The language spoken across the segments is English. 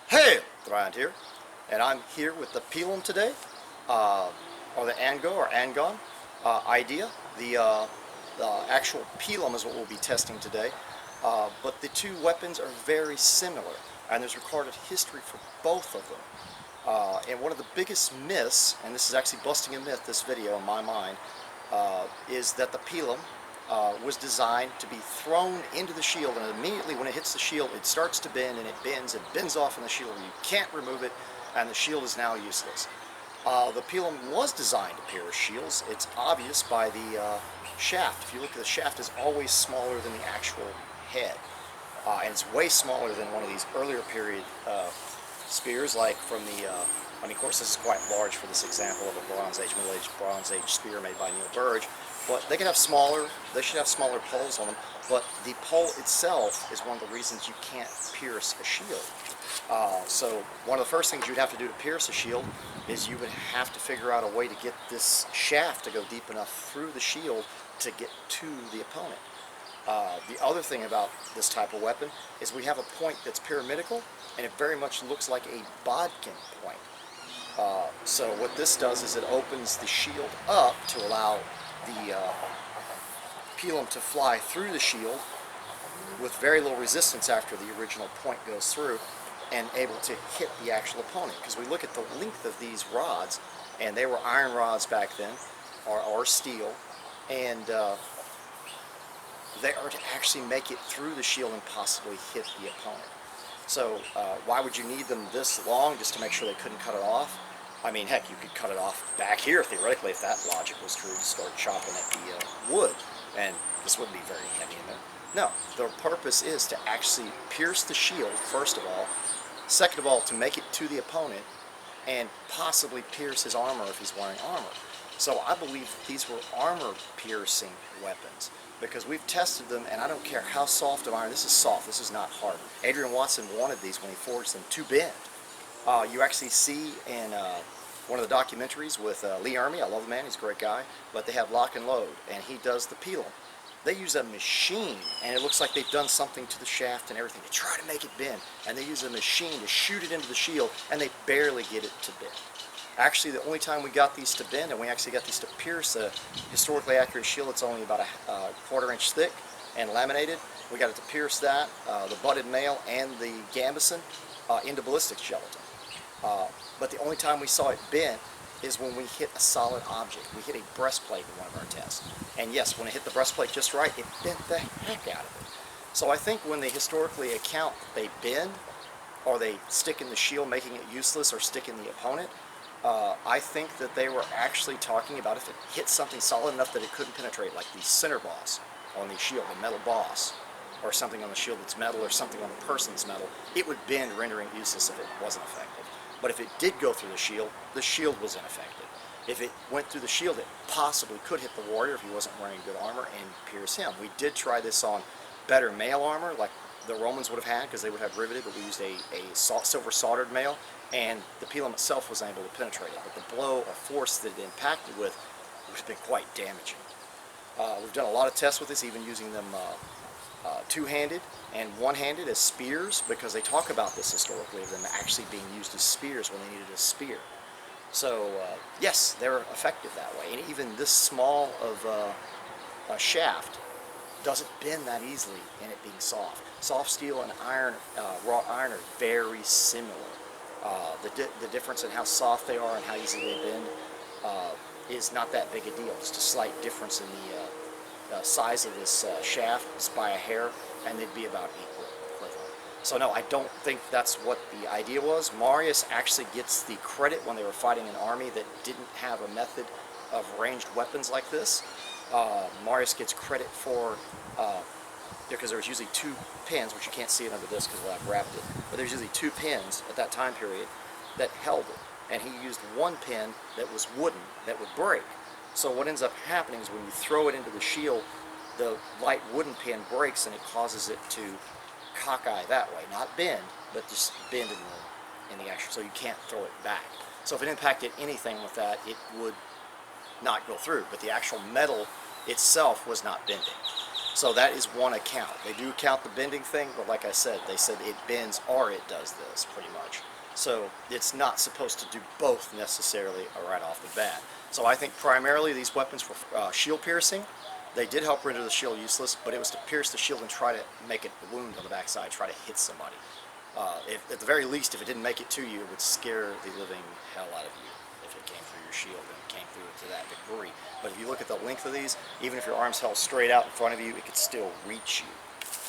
Hey, Thrand here, and I'm here with the Pilum today, or the Ango or Angon idea. The actual Pilum is what we'll be testing today, but the two weapons are very similar, and there's recorded history for both of them. And one of the biggest myths, and this is actually busting a myth, this video in my mind, is that the Pilum was designed to be thrown into the shield, and immediately when it hits the shield it starts to bend, and it bends off in the shield, and you can't remove it, and the shield is now useless. The Pilum was designed to pierce shields. It's obvious by the shaft. If you look at the shaft, is always smaller than the actual head, and it's way smaller than one of these earlier period spears, like from the I mean, of course, this is quite large for this example of a Bronze Age, Middle Age, Bronze Age spear made by Neil Burge. But they can have smaller, they should have smaller poles on them. But the pole itself is one of the reasons you can't pierce a shield. So one of the first things you'd have to do to pierce a shield is you would have to figure out a way to get this shaft to go deep enough through the shield to get to the opponent. The other thing about this type of weapon is we have a point that's pyramidical, and it very much looks like a bodkin point. So what this does is it opens the shield up to allow the Pilum to fly through the shield with very little resistance after the original point goes through, and able to hit the actual opponent. Because we look at the length of these rods, and they were iron rods back then, or steel, and they are to actually make it through the shield and possibly hit the opponent. So why would you need them this long, just to make sure they couldn't cut it off? I mean, heck, you could cut it off back here, theoretically, if that logic was true, to start chopping at the wood, and this wouldn't be very heavy in there. No, the purpose is to actually pierce the shield, first of all, second of all, to make it to the opponent, and possibly pierce his armor if he's wearing armor. So I believe these were armor-piercing weapons, because we've tested them, and I don't care how soft of iron. This is soft, this is not hard. Adrian Watson wanted these when he forged them to bend. You actually see in one of the documentaries with Lee Ermey, I love the man, he's a great guy, but they have Lock and Load, and he does the Pilum. They use a machine, and it looks like they've done something to the shaft and everything to try to make it bend, and they use a machine to shoot it into the shield, and they barely get it to bend. Actually, the only time we got these to bend, and we actually got these to pierce a historically accurate shield that's only about a quarter-inch thick and laminated, we got it to pierce that, the butted mail and the gambeson, into ballistic gelatin. But the only time we saw it bent is when we hit a solid object. We hit a breastplate in one of our tests. And yes, when it hit the breastplate just right, it bent the heck out of it. So I think when they historically account they bend, or they stick in the shield making it useless, or stick in the opponent, I think that they were actually talking about if it hit something solid enough that it couldn't penetrate, like the center boss on the shield, the metal boss, or something on the shield that's metal, or something on the person's metal, it would bend, rendering it useless if it wasn't effective. But if it did go through the shield was ineffective. If it went through the shield, it possibly could hit the warrior if he wasn't wearing good armor and pierce him. We did try this on better mail armor, like the Romans would have had, because they would have riveted, but we used a silver soldered mail, and the Pilum itself was able to penetrate it. But the blow of force that it impacted with would have been quite damaging. We've done a lot of tests with this, even using them two-handed and one-handed as spears, because they talk about this historically, of them actually being used as spears when they needed a spear. So yes, they're effective that way, and even this small of a shaft doesn't bend that easily in it being soft. Soft steel and iron, wrought iron, are very similar. The difference in how soft they are and how easily they bend is not that big a deal. Just a slight difference in the size of this shaft is by a hair, and they'd be about equal. So no, I don't think that's what the idea was. Marius actually gets the credit when they were fighting an army that didn't have a method of ranged weapons like this. Marius gets credit for, because there was usually two pins, which you can't see it under this because I've wrapped it, but there's usually two pins at that time period that held it. And he used one pin that was wooden that would break. So what ends up happening is when you throw it into the shield, the light wooden pin breaks, and it causes it to cockeye that way. Not bend, but just bend in the actual, so you can't throw it back. So if it impacted anything with that, it would not go through, but the actual metal itself was not bending. So that is one account. They do count the bending thing, but like I said, they said it bends or it does this, pretty much. So it's not supposed to do both necessarily right off the bat. So I think primarily these weapons were shield piercing. They did help render the shield useless, but it was to pierce the shield and try to make it a wound on the backside, try to hit somebody. At the very least, if it didn't make it to you, it would scare the living hell out of you if it came through your shield and came through it to that degree. But if you look at the length of these, even if your arm's held straight out in front of you, it could still reach you.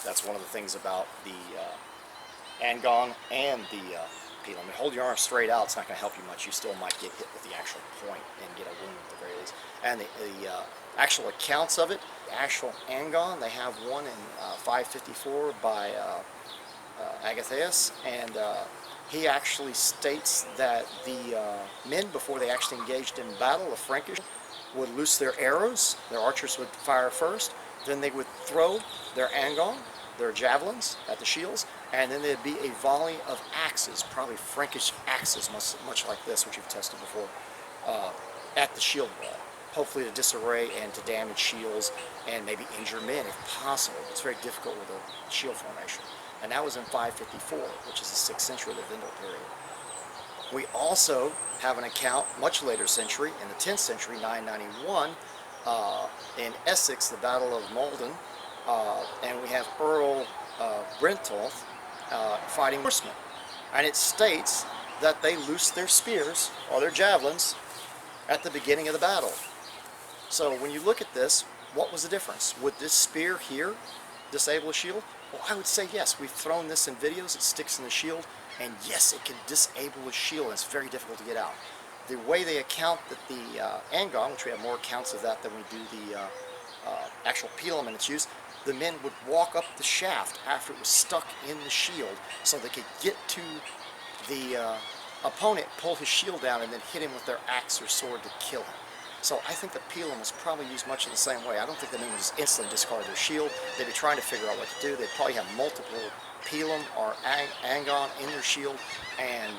That's one of the things about the Angon and the Pilum. Hold your arm straight out, it's not going to help you much. You still might get hit with the actual point and get a wound at the very least. And the actual accounts of it, the actual Angon, they have one in 554 by Agathaeus, and he actually states that the men, before they actually engaged in battle, the Frankish, would loose their arrows. Their archers would fire first, then they would throw their Angon, their javelins, at the shields, and then there'd be a volley of axes, probably Frankish axes, much like this, which you've tested before, at the shield wall, hopefully to disarray and to damage shields and maybe injure men if possible. It's very difficult with a shield formation. And that was in 554, which is the 6th century of the Vendel period. We also have an account much later century, in the 10th century, 991, in Essex, the Battle of Malden, and we have Earl Brentolf fighting horsemen. And it states that they loosed their spears, or their javelins, at the beginning of the battle. So when you look at this, what was the difference? Would this spear here disable a shield? Well, I would say yes. We've thrown this in videos. It sticks in the shield, and yes, it can disable a shield, and it's very difficult to get out. The way they account that the Angon, which we have more accounts of that than we do the actual Pilum and its use, the men would walk up the shaft after it was stuck in the shield so they could get to the opponent, pull his shield down, and then hit him with their axe or sword to kill him. So I think the Pilum was probably used much in the same way. I don't think the men would just instantly discard their shield. They'd be trying to figure out what to do. They'd probably have multiple Pilum or Angon in their shield, and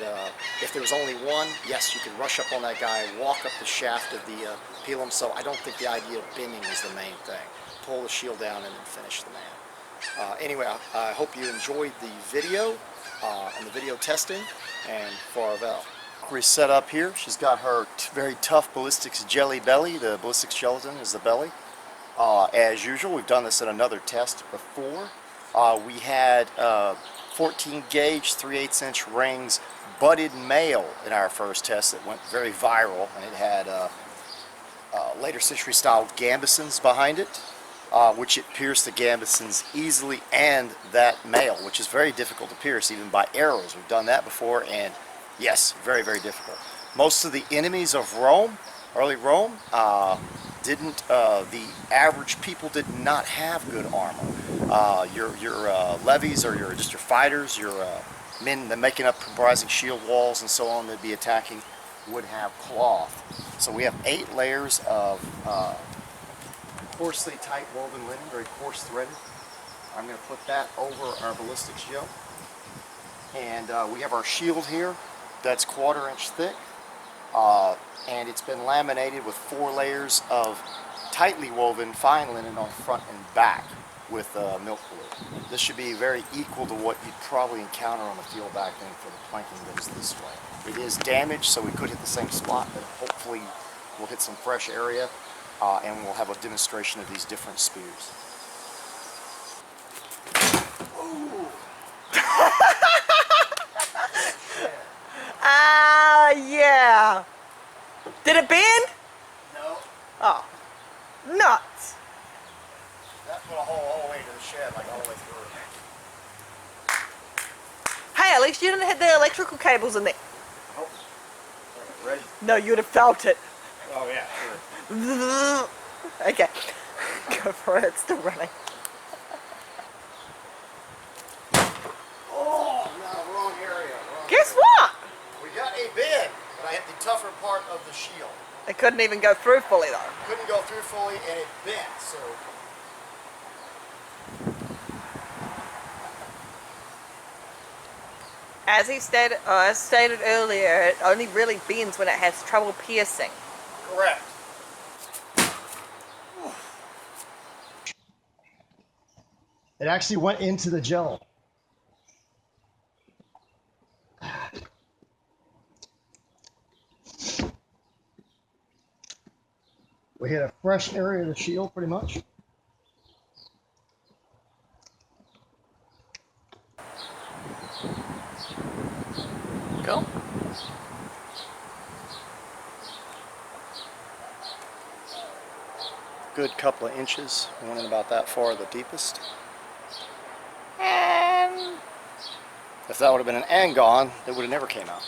if there was only one, yes, you could rush up on that guy, walk up the shaft of the Pilum. So I don't think the idea of bending is the main thing. Pull the shield down and then finish the man. Anyway, I hope you enjoyed the video and the video testing, and farewell. We're set up here. She's got her very tough ballistics jelly belly. The ballistics gelatin is the belly. As usual, we've done this in another test before. We had 14 gauge 3/8 inch rings butted mail in our first test that went very viral, and it had later century style gambesons behind it, which it pierced the gambesons easily, and that mail, which is very difficult to pierce even by arrows. We've done that before, and yes, very, very difficult. Most of the enemies of Rome, early Rome, the average people did not have good armor. Your levies, or just your fighters, your men that making up comprising shield walls and so on that'd be attacking, would have cloth. So we have 8 layers of coarsely tight woven linen, very coarse threaded. I'm going to put that over our ballistics gel. And we have our shield here that's 1/4 inch thick, and it's been laminated with 4 layers of tightly woven fine linen on front and back with milk glue. This should be very equal to what you'd probably encounter on the field back then for the planking that is this way. It is damaged, so we could hit the same spot, but hopefully we'll hit some fresh area, and we'll have a demonstration of these different spears. Yeah. Did it bend? No. Oh, nuts. That put a hole all the way to the shed, like all the way through. Hey, at least you didn't hit the electrical cables in there. Oh. Ready? No, you would have felt it. Oh yeah, sure. Okay. Go for it, it's still running. Oh, no, wrong area. Guess what? We got a bend, but I hit the tougher part of the shield. It couldn't even go through fully though. Couldn't go through fully, and it bent, so. As stated earlier, it only really bends when it has trouble piercing. Correct. It actually went into the gel. We hit a fresh area of the shield, pretty much. Go. Good couple of inches. We went in about that far, the deepest. And if that would have been an Angon, it would have never came out.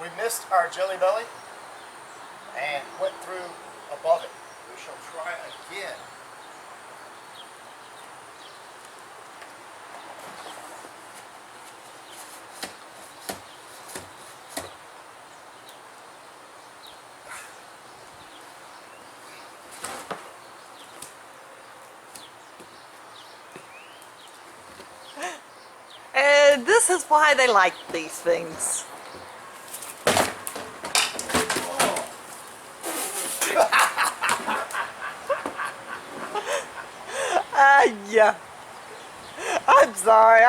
We missed our jelly belly and went through above it. We shall try again. And this is why they like these things. Yeah. I'm sorry.